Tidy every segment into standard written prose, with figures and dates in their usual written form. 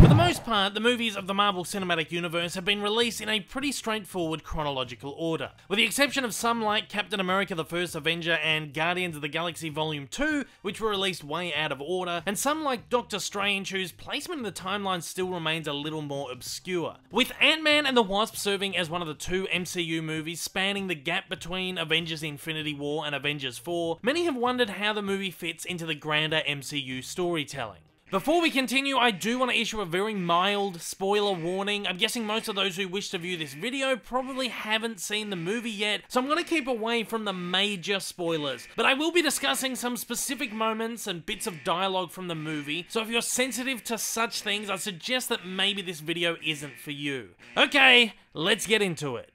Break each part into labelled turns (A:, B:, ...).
A: For the most part, the movies of the Marvel Cinematic Universe have been released in a pretty straightforward chronological order, with the exception of some like Captain America the First Avenger and Guardians of the Galaxy Volume 2, which were released way out of order, and some like Doctor Strange, whose placement in the timeline still remains a little more obscure. With Ant-Man and the Wasp serving as one of the two MCU movies spanning the gap between Avengers Infinity War and Avengers 4, many have wondered how the movie fits into the grander MCU storytelling. Before we continue, I do want to issue a very mild spoiler warning. I'm guessing most of those who wish to view this video probably haven't seen the movie yet, so I'm going to keep away from the major spoilers. But I will be discussing some specific moments and bits of dialogue from the movie, so if you're sensitive to such things, I suggest that maybe this video isn't for you. Okay, let's get into it.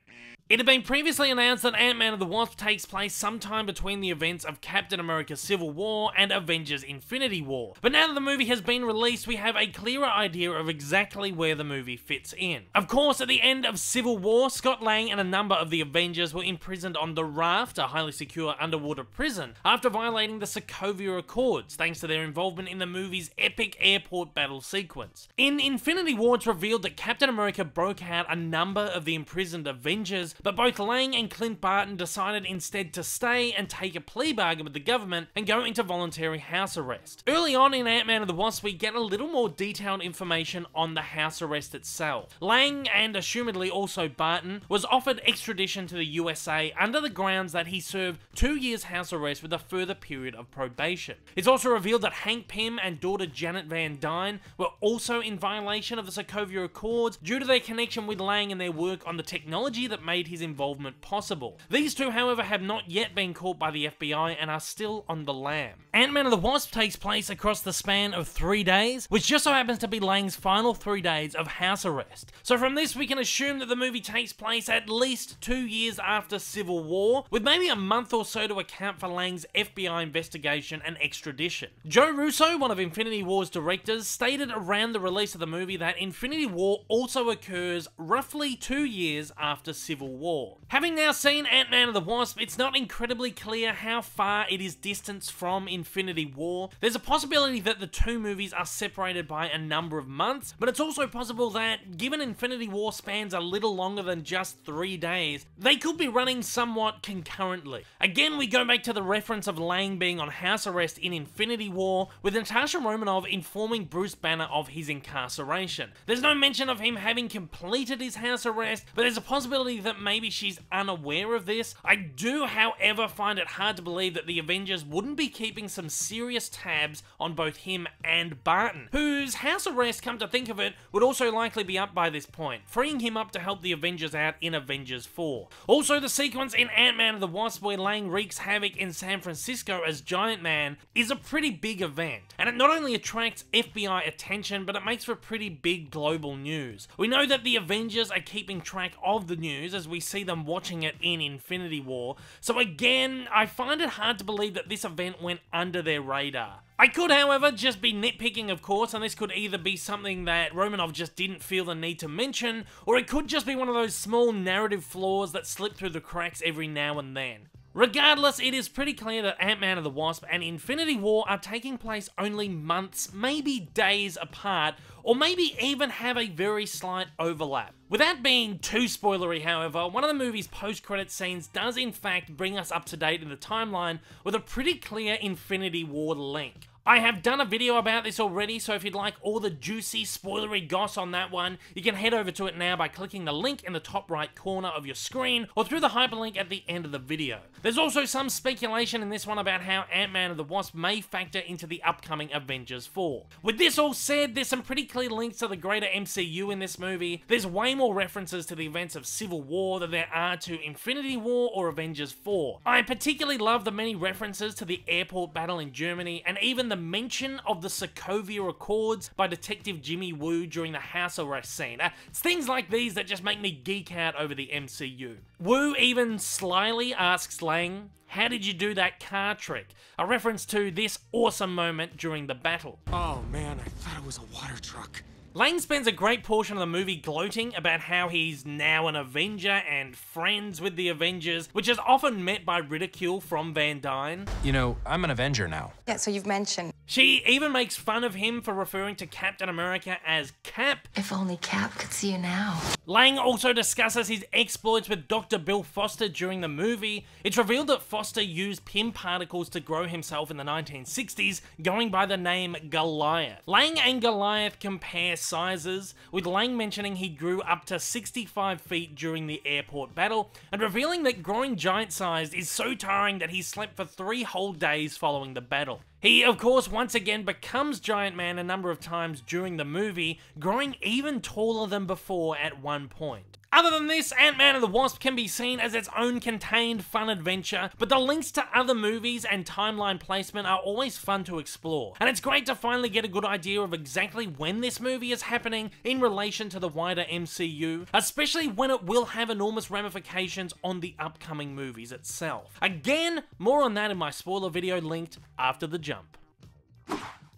A: It had been previously announced that Ant-Man and the Wasp takes place sometime between the events of Captain America Civil War and Avengers Infinity War. But now that the movie has been released, we have a clearer idea of exactly where the movie fits in. Of course, at the end of Civil War, Scott Lang and a number of the Avengers were imprisoned on the Raft, a highly secure underwater prison, after violating the Sokovia Accords, thanks to their involvement in the movie's epic airport battle sequence. In Infinity War, it's revealed that Captain America broke out a number of the imprisoned Avengers, but both Lang and Clint Barton decided instead to stay and take a plea bargain with the government and go into voluntary house arrest. Early on in Ant-Man and the Wasp, we get a little more detailed information on the house arrest itself. Lang, and assumedly also Barton, was offered extradition to the USA under the grounds that he served 2 years house arrest with a further period of probation. It's also revealed that Hank Pym and daughter Janet Van Dyne were also in violation of the Sokovia Accords due to their connection with Lang and their work on the technology that made his involvement possible. These two, however, have not yet been caught by the FBI and are still on the lam. Ant-Man and the Wasp takes place across the span of 3 days, which just so happens to be Lang's final 3 days of house arrest. So from this, we can assume that the movie takes place at least 2 years after Civil War, with maybe a month or so to account for Lang's FBI investigation and extradition. Joe Russo, one of Infinity War's directors, stated around the release of the movie that Infinity War also occurs roughly 2 years after Civil War. Having now seen Ant-Man and the Wasp, it's not incredibly clear how far it is distanced from Infinity War. There's a possibility that the two movies are separated by a number of months, but it's also possible that, given Infinity War spans a little longer than just 3 days, they could be running somewhat concurrently. Again, we go back to the reference of Lang being on house arrest in Infinity War, with Natasha Romanoff informing Bruce Banner of his incarceration. There's no mention of him having completed his house arrest, but there's a possibility that maybe she's unaware of this. I do, however, find it hard to believe that the Avengers wouldn't be keeping some serious tabs on both him and Barton, whose house arrest, come to think of it, would also likely be up by this point, freeing him up to help the Avengers out in Avengers 4. Also, the sequence in Ant-Man and the Wasp where Lang wreaks havoc in San Francisco as Giant Man is a pretty big event, and it not only attracts FBI attention, but it makes for pretty big global news. We know that the Avengers are keeping track of the news as we see them watching it in Infinity War, so again, I find it hard to believe that this event went under their radar. I could, however, just be nitpicking, of course, and this could either be something that Romanoff just didn't feel the need to mention, or it could just be one of those small narrative flaws that slip through the cracks every now and then. Regardless, it is pretty clear that Ant-Man and the Wasp and Infinity War are taking place only months, maybe days apart, or maybe even have a very slight overlap. Without being too spoilery, however, one of the movie's post-credit scenes does in fact bring us up to date in the timeline with a pretty clear Infinity War link. I have done a video about this already, so if you'd like all the juicy, spoilery goss on that one, you can head over to it now by clicking the link in the top right corner of your screen, or through the hyperlink at the end of the video. There's also some speculation in this one about how Ant-Man and the Wasp may factor into the upcoming Avengers 4. With this all said, there's some pretty clear links to the greater MCU in this movie. There's way more references to the events of Civil War than there are to Infinity War or Avengers 4. I particularly love the many references to the airport battle in Germany, and even the mention of the Sokovia Accords by Detective Jimmy Woo during the house arrest scene. It's things like these that just make me geek out over the MCU. Woo even slyly asks Lang, "How did you do that car trick?" A reference to this awesome moment during the battle.
B: Oh man, I thought it was a water truck.
A: Lang spends a great portion of the movie gloating about how he's now an Avenger and friends with the Avengers, which is often met by ridicule from Van Dyne.
C: You know, I'm an Avenger now.
D: Yeah, so you've mentioned
A: She even makes fun of him for referring to Captain America as Cap.
C: If only Cap could see you now.
A: Lang also discusses his exploits with Dr. Bill Foster during the movie. It's revealed that Foster used Pym particles to grow himself in the 1960s, going by the name Goliath. Lang and Goliath compare sizes, with Lang mentioning he grew up to 65 feet during the airport battle, and revealing that growing giant-sized is so tiring that he slept for 3 whole days following the battle. He, of course, once again becomes Giant Man a number of times during the movie, growing even taller than before at one point. Other than this, Ant-Man and the Wasp can be seen as its own contained fun adventure, but the links to other movies and timeline placement are always fun to explore. And it's great to finally get a good idea of exactly when this movie is happening in relation to the wider MCU, especially when it will have enormous ramifications on the upcoming movies itself. Again, more on that in my spoiler video linked after the jump.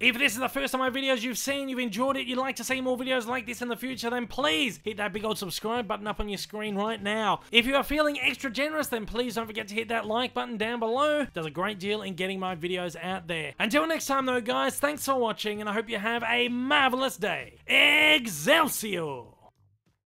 A: If this is the first of my videos you've seen, you've enjoyed it, you'd like to see more videos like this in the future, then please hit that big old subscribe button up on your screen right now. If you are feeling extra generous, then please don't forget to hit that like button down below. It does a great deal in getting my videos out there. Until next time though guys, thanks for watching and I hope you have a marvelous day. Excelsior!